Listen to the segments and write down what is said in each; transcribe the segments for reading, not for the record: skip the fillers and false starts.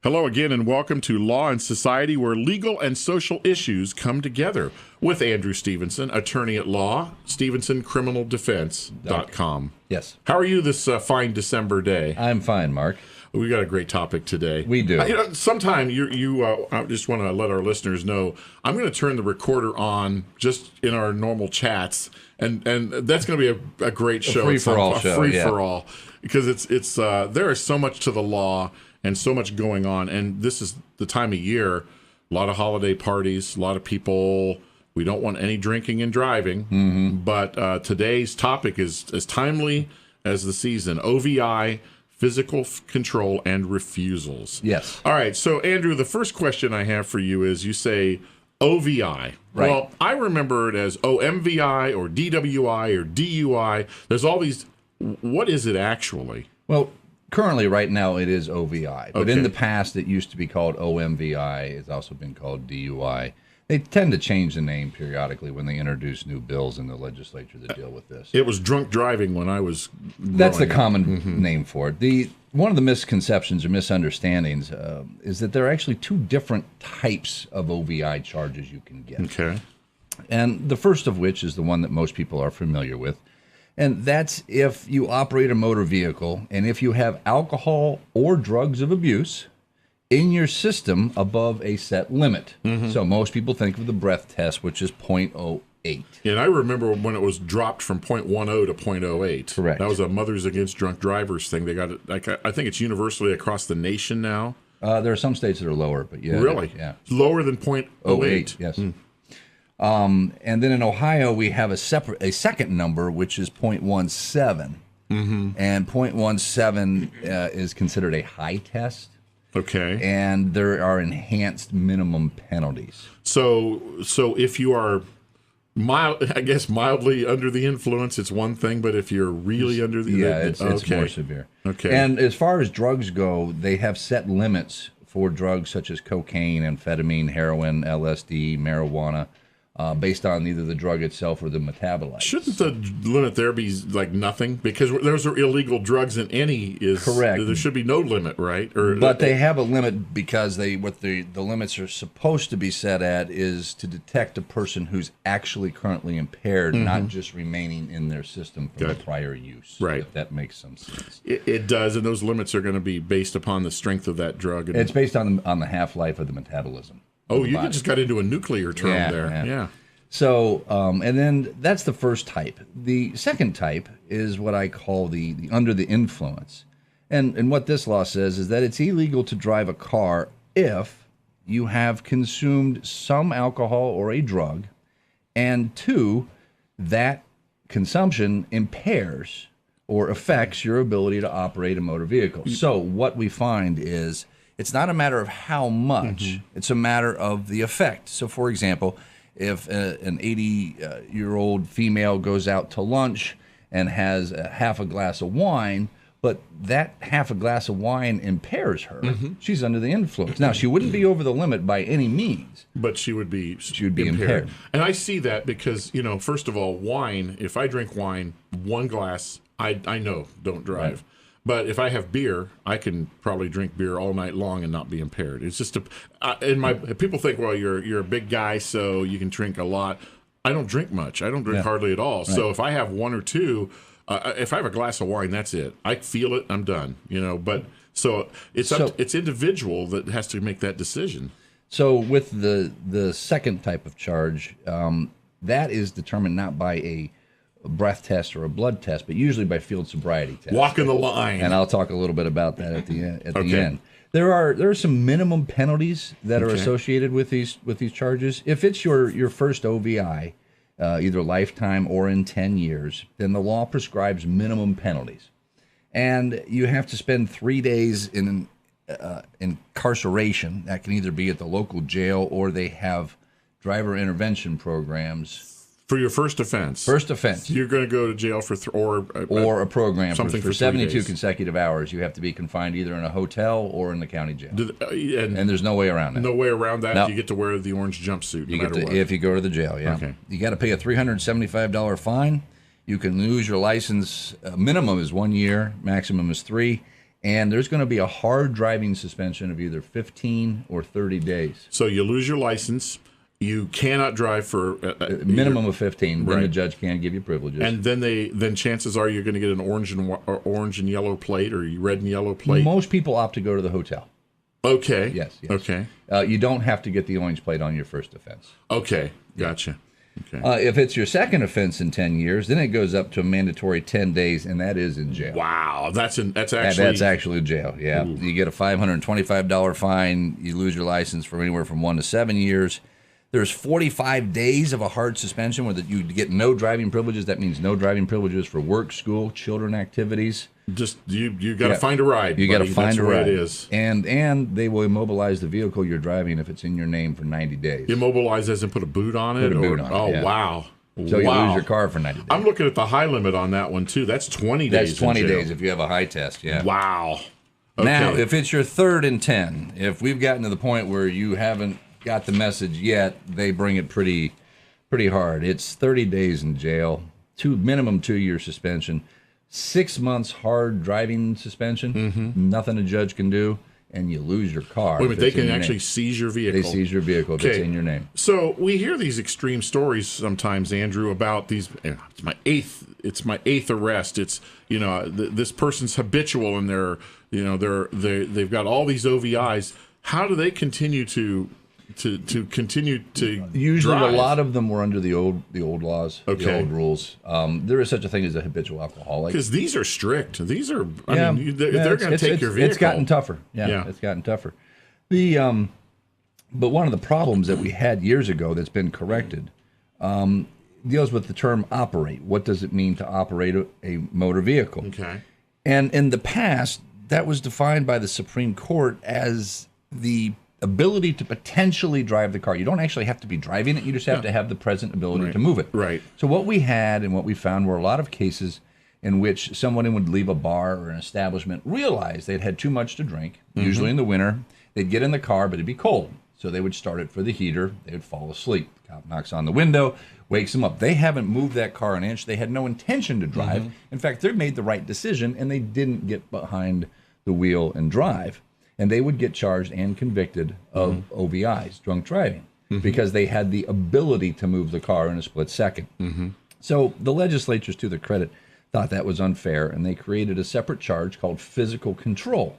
Hello again, and welcome to Law and Society, where legal and social issues come together. With Andrew Stevenson, attorney at law, StevensonCriminalDefense.com. Yes. How are you this fine December day? I'm fine, Mark. We got a great topic today. We do. Sometime I just want to let our listeners know, I'm going to turn the recorder on just in our normal chats, and that's going to be a great show. A free-for-all show. Free-for-all. Because it's there is so much to the law and so much going on, and this is the time of year, a lot of holiday parties, a lot of people. We don't want any drinking and driving, but today's topic is as timely as the season. OVI, physical control, and refusals. Yes. All right, so Andrew, the first question I have for you is, you say OVI. Right. Well, I remember it as OMVI or DWI or DUI. There's all these. What is it actually? Well, currently, right now, it is OVI. But Okay. in the past, it used to be called OMVI. It's also been called DUI. They tend to change the name periodically when they introduce new bills in the legislature that deal with this. It was drunk driving when I was That's the growing up. common name for it. One of the misconceptions or misunderstandings is that there are actually two different types of OVI charges you can get. Okay. And the first of which is the one that most people are familiar with. And that's if you operate a motor vehicle and if you have alcohol or drugs of abuse in your system above a set limit. So most people think of the breath test, which is .08. And I remember when it was dropped from .10 to .08. Correct. That was a Mothers Against Drunk Drivers thing. They got it. I think it's universally across the nation now. There are some states that are lower, but yeah. Really? Yeah. Lower than .08. Yes. And then in Ohio, we have a second number, which is .17. And .17 is considered a high test. Okay. And there are enhanced minimum penalties. So if you are mildly under the influence, it's one thing, but if you're really under the it's more severe. Okay. And as far as drugs go, they have set limits for drugs such as cocaine, amphetamine, heroin, LSD, marijuana, based on either the drug itself or the metabolite. Shouldn't the limit there be like nothing? Because those are illegal drugs, and any is correct. There should be no limit, right? But they have a limit because what the limits are supposed to be set at is to detect a person who's actually currently impaired, not just remaining in their system from prior use. Right. If that makes some sense. It does, and those limits are going to be based upon the strength of that drug. It's based on the half-life of the metabolism. Oh, you just got into a nuclear term there. Yeah. So, and then that's the first type. The second type is what I call the under the influence. And what this law says is that it's illegal to drive a car if you have consumed some alcohol or a drug, and two, that consumption impairs or affects your ability to operate a motor vehicle. So what we find is it's not a matter of how much, it's a matter of the effect. So, for example, if an 80-year-old female goes out to lunch and has half a glass of wine, but that half a glass of wine impairs her, she's under the influence. Now, she wouldn't be over the limit by any means. But she would be impaired. And I see that because, first of all, wine, if I drink wine, one glass, I know, don't drive. Right. But if I have beer, I can probably drink beer all night long and not be impaired. It's just people think, well, you're a big guy, so you can drink a lot. I don't drink much. I don't drink hardly at all. Right. So if I have one or two, if I have a glass of wine, that's it. I feel it, I'm done. But so it's individual that has to make that decision. So with the second type of charge, that is determined not by a breath test or a blood test, but usually by field sobriety test. Walking the line. And I'll talk a little bit about that at the end. There are some minimum penalties that are associated with these charges. If it's your first OVI, either lifetime or in 10 years, then the law prescribes minimum penalties. And you have to spend 3 days in incarceration. That can either be at the local jail or they have driver intervention programs. For your first offense. First offense. You're going to go to jail for or a program something for 72 consecutive hours. You have to be confined either in a hotel or in the county jail. And there's no way around that. No way around that. No. You get to wear the orange jumpsuit no matter what. If you go to the jail, yeah. Okay. You got to pay a $375 fine. You can lose your license. Minimum is 1 year. Maximum is 3. And there's going to be a hard driving suspension of either 15 or 30 days. So you lose your license. You cannot drive for A minimum of 15. Then Right. the judge can give you privileges. and then chances are you're going to get an orange and yellow plate or red and yellow plate. Most people opt to go to the hotel. Okay. Yes. Okay. You don't have to get the orange plate on your first offense. Okay. Gotcha. Okay. If it's your second offense in 10 years, then it goes up to a mandatory 10 days, and that is in jail. Wow. That's That's actually actually jail, yeah. Ooh. You get a $525 fine. You lose your license for anywhere from 1 to 7 years. There's 45 days of a hard suspension where you get no driving privileges. That means no driving privileges for work, school, children activities. just you got to find a ride. You got to buddy. find That's a the way ride. It is. And they will immobilize the vehicle you're driving if it's in your name for 90 days. Immobilize as in put a boot on it? Put a boot on it, Oh, yeah. wow. So you Wow. lose your car for 90 days. I'm looking at the high limit on that one, too. That's 20 days. That's 20 in jail. days if you have a high test, yeah. Wow. Now, Okay. if it's your third and 10, if we've gotten to the point where you haven't got the message yet, they bring it pretty hard. It's 30 days in jail, minimum 2-year suspension, 6 months hard driving suspension, nothing a judge can do, and you lose your car. Wait a if minute, they it's in can your actually name. seize your vehicle. They seize your vehicle if it's in your name. So we hear these extreme stories sometimes, Andrew, about these. It's my eighth arrest. It's this person's habitual and they've got all these OVIs. How do they continue to continue to Usually, drive? a lot of them were under the old laws, the Okay. old rules. There is such a thing as a habitual alcoholic. Because these are strict. These are. Yeah, I mean, they're yeah, going to take your vehicle. It's gotten tougher. Yeah. Yeah, it's gotten tougher. But one of the problems that we had years ago that's been corrected deals with the term operate. What does it mean to operate a motor vehicle? Okay. And in the past, that was defined by the Supreme Court as the ability to potentially drive the car. You don't actually have to be driving it. You just have to have the present ability to move it. Right. So what we had and what we found were a lot of cases in which someone would leave a bar or an establishment, realize they'd had too much to drink, usually in the winter. They'd get in the car, but it'd be cold. So they would start it for the heater. They would fall asleep. The cop knocks on the window, wakes them up. They haven't moved that car an inch. They had no intention to drive. In fact, they made the right decision, and they didn't get behind the wheel and drive. And they would get charged and convicted of OVIs, drunk driving, because they had the ability to move the car in a split second. So the legislatures, to their credit, thought that was unfair, and they created a separate charge called physical control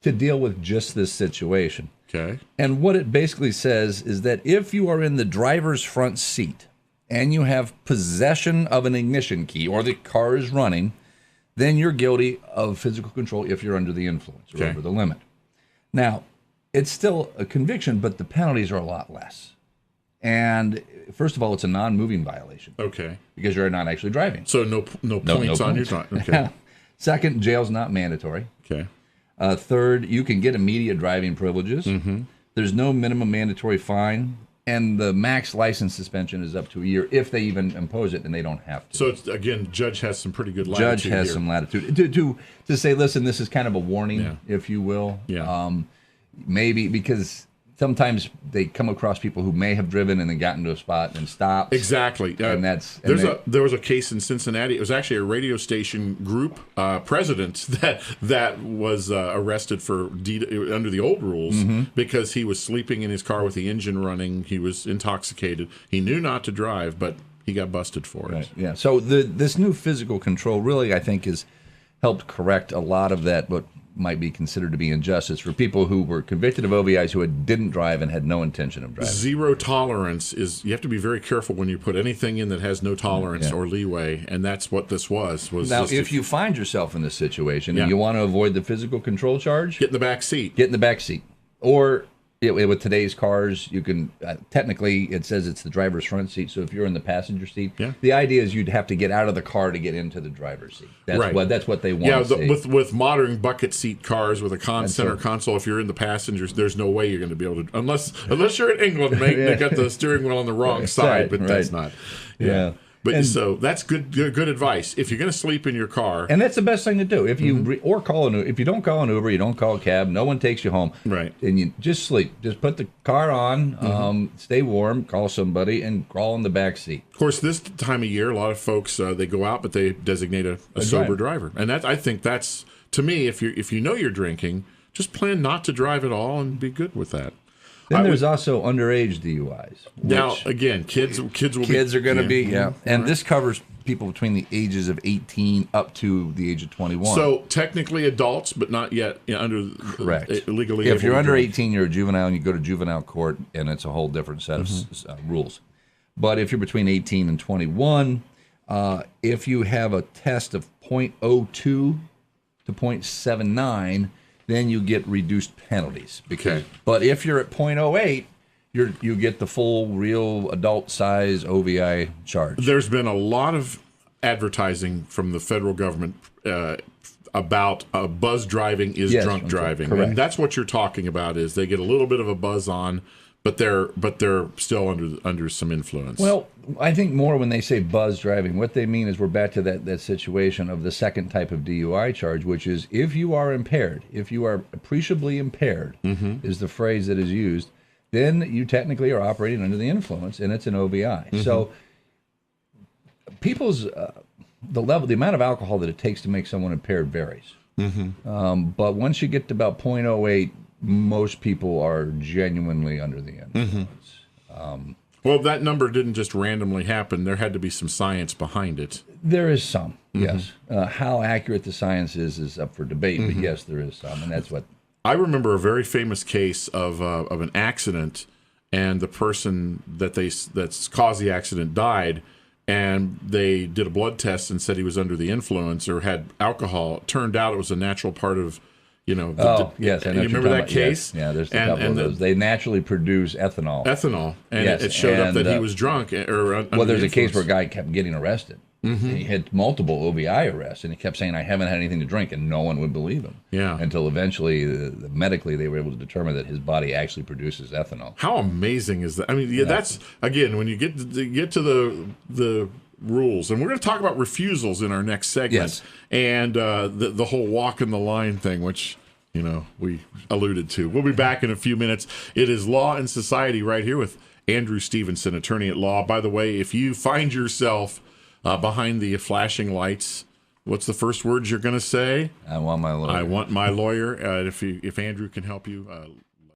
to deal with just this situation. Okay. And what it basically says is that if you are in the driver's front seat and you have possession of an ignition key or the car is running, then you're guilty of physical control if you're under the influence or over the limit. Now, it's still a conviction, but the penalties are a lot less. And first of all, it's a non-moving violation. Okay. Because you're not actually driving. So no points on your time. Okay. Second, jail's not mandatory. Okay. Third, you can get immediate driving privileges. There's no minimum mandatory fine. And the max license suspension is up to a year if they even impose it, and they don't have to. So it's, again, judge has some pretty good latitude. Judge has here. some latitude to say, listen, this is kind of a warning, if you will. Yeah. Maybe because sometimes they come across people who may have driven and then got into a spot and stopped. Exactly. And there was a case in Cincinnati. It was actually a radio station group president that was arrested for under the old rules because he was sleeping in his car with the engine running. He was intoxicated. He knew not to drive, but he got busted for it. Right. Yeah. So this new physical control really, I think, has helped correct a lot of that, what might be considered to be injustice for people who were convicted of OVIs who didn't drive and had no intention of driving. Zero tolerance is, you have to be very careful when you put anything in that has no tolerance or leeway, and that's what this was Now, if you find yourself in this situation and you want to avoid the physical control charge, get in the back seat. Get in the back seat. Or with today's cars, you can technically it says it's the driver's front seat. So if you're in the passenger seat, the idea is you'd have to get out of the car to get into the driver's seat. That's what they want. Yeah, with modern bucket seat cars with a center console, if you're in the passengers, there's no way you're going to be able to, unless you're in England, mate. They got the steering wheel on the wrong side, but that's not. Yeah. But so that's good advice. If you're going to sleep in your car, and that's the best thing to do. If you or call an Uber, if you don't call an Uber, you don't call a cab. No one takes you home. Right. And you just sleep. Just put the car on. Stay warm. Call somebody and crawl in the back seat. Of course, this time of year, a lot of folks they go out, but they designate a sober driver, and I think that's to me, if you know you're drinking, just plan not to drive at all and be good with that. Then there's also underage DUIs. Now, again, kids are going to be, and this covers people between the ages of 18 up to the age of 21. So technically adults, but not yet under correct. Legally, if you're under 18, you're a juvenile, and you go to juvenile court, and it's a whole different set of rules. But if you're between 18 and 21, if you have a test of .02 to .79, then you get reduced penalties. But if you're at .08, you get the full, real adult size OVI charge. There's been a lot of advertising from the federal government about buzz driving is drunk driving, correct. and that's what you're talking about. Is they get a little bit of a buzz on, but they're still under some influence. Well, I think more when they say buzz driving, what they mean is we're back to that situation of the second type of DUI charge, which is if you are impaired, if you are appreciably impaired, is the phrase that is used, then you technically are operating under the influence, and it's an OVI. So people's the amount of alcohol that it takes to make someone impaired varies. But once you get to about .08, most people are genuinely under the influence. Well, that number didn't just randomly happen. There had to be some science behind it. There is some, yes. How accurate the science is up for debate, but yes, there is some, and that's what... I remember a very famous case of an accident, and the person that's caused the accident died, and they did a blood test and said he was under the influence or had alcohol. It turned out it was a natural part of, yes, I know. You remember that case? Yes. Yeah, there's a couple of those. They naturally produce ethanol. And it showed up that he was drunk or under there's the a case where a guy kept getting arrested. He had multiple OVI arrests, and he kept saying, I haven't had anything to drink, and no one would believe him. Yeah. Until eventually, medically, they were able to determine that his body actually produces ethanol. How amazing is that? I mean, that's, again, when you get to the rules, and we're going to talk about refusals in our next segment, and the whole walking the line thing, which we alluded to. We'll be back in a few minutes. It is Law and Society right here with Andrew Stevenson, attorney at law. By the way, if you find yourself behind the flashing lights, what's the first words you're going to say? I want my lawyer. I want my lawyer. If Andrew can help you,